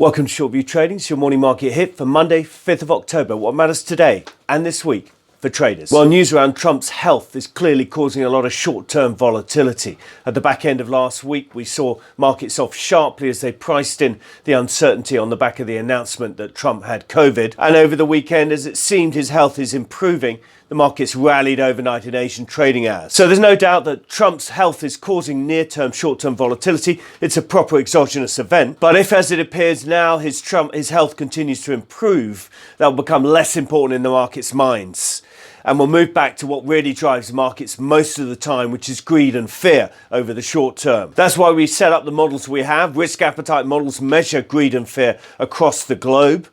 Welcome to ShortView Trading. It's your morning market hit for Monday, 5th of October. What matters today and this week for traders? Well, news around Trump's health is clearly causing a lot of short-term volatility. At the back end of last week, we saw markets off sharply as they priced in the uncertainty on the back of the announcement that Trump had COVID. And over the weekend, as it seemed his health is improving, the markets rallied overnight in Asian trading hours. So there's no doubt that Trump's health is causing near-term, short-term volatility. It's a proper exogenous event. But if, as it appears now, his health continues to improve, that will become less important in the market's minds. And we'll move back to what really drives markets most of the time, which is greed and fear over the short term. That's why we set up the models we have. Risk appetite models measure greed and fear across the globe.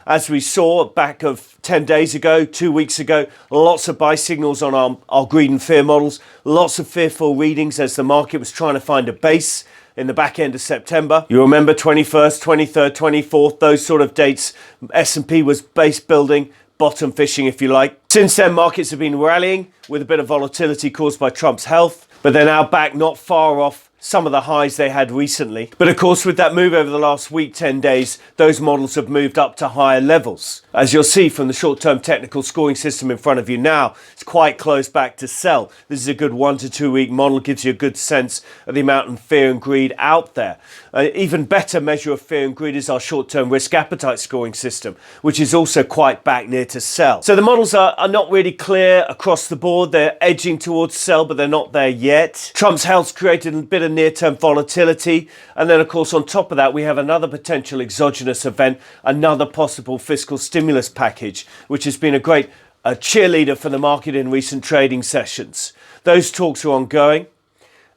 As we saw back of 10 days ago, 2 weeks ago, lots of buy signals on our greed and fear models, lots of fearful readings as the market was trying to find a base in the back end of September. You remember 21st, 23rd, 24th, those sort of dates. S&P was base building, bottom fishing if you like. Since then, markets have been rallying with a bit of volatility caused by Trump's health, but they're now back not far off some of the highs they had recently. But of course, with that move over the last week, 10 days, those models have moved up to higher levels. As you'll see from the short-term technical scoring system in front of you now, it's quite close back to sell. This is a good 1 to 2 week model, gives you a good sense of the amount of fear and greed out there. An even better measure of fear and greed is our short-term risk appetite scoring system, which is also quite back near to sell. So the models are not really clear across the board. They're edging towards sell, but they're not there yet. Trump's health's created a bit of near-term volatility. And then, of course, on top of that, we have another potential exogenous event, another possible fiscal stimulus package, which has been a great cheerleader for the market in recent trading sessions. Those talks are ongoing,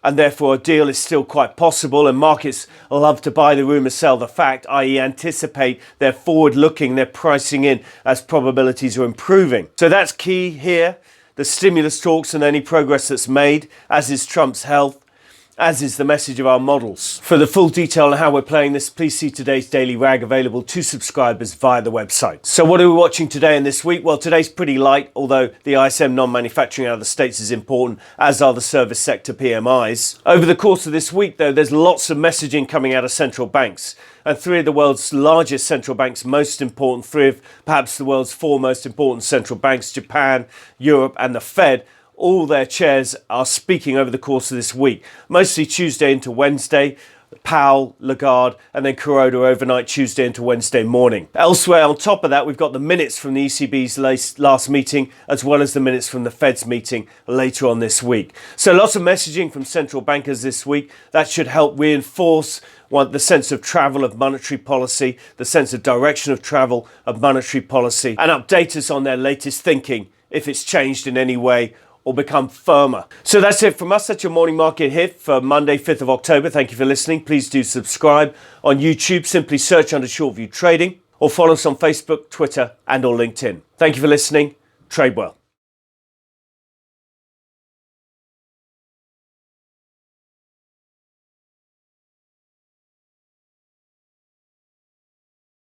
and therefore a deal is still quite possible, and markets love to buy the rumour, sell the fact, i.e. anticipate, they're forward-looking, they're pricing in as probabilities are improving. So that's key here, the stimulus talks and any progress that's made, as is Trump's health, as is the message of our models. For the full detail on how we're playing this, please see today's daily rag available to subscribers via the website. So what are we watching today and this week? Well, today's pretty light, although the ISM non-manufacturing out of the States is important, as are the service sector PMIs. Over the course of this week, though, there's lots of messaging coming out of central banks. And three of the world's largest central banks, most important, three of perhaps the world's four most important central banks, Japan, Europe, and the Fed, all their chairs are speaking over the course of this week, mostly Tuesday into Wednesday. Powell, Lagarde, and then Kuroda overnight Tuesday into Wednesday morning. Elsewhere, on top of that, we've got the minutes from the ECB's last meeting, as well as the minutes from the Fed's meeting later on this week. So lots of messaging from central bankers this week. That should help reinforce the sense of travel of monetary policy, the sense of direction of travel of monetary policy, and update us on their latest thinking, if it's changed in any way or become firmer. So that's it from us. That's your morning market hit for Monday, 5th of October. Thank you for listening. Please do subscribe on YouTube. Simply search under ShortView Trading, or follow us on Facebook, Twitter, and or LinkedIn. Thank you for listening. Trade well.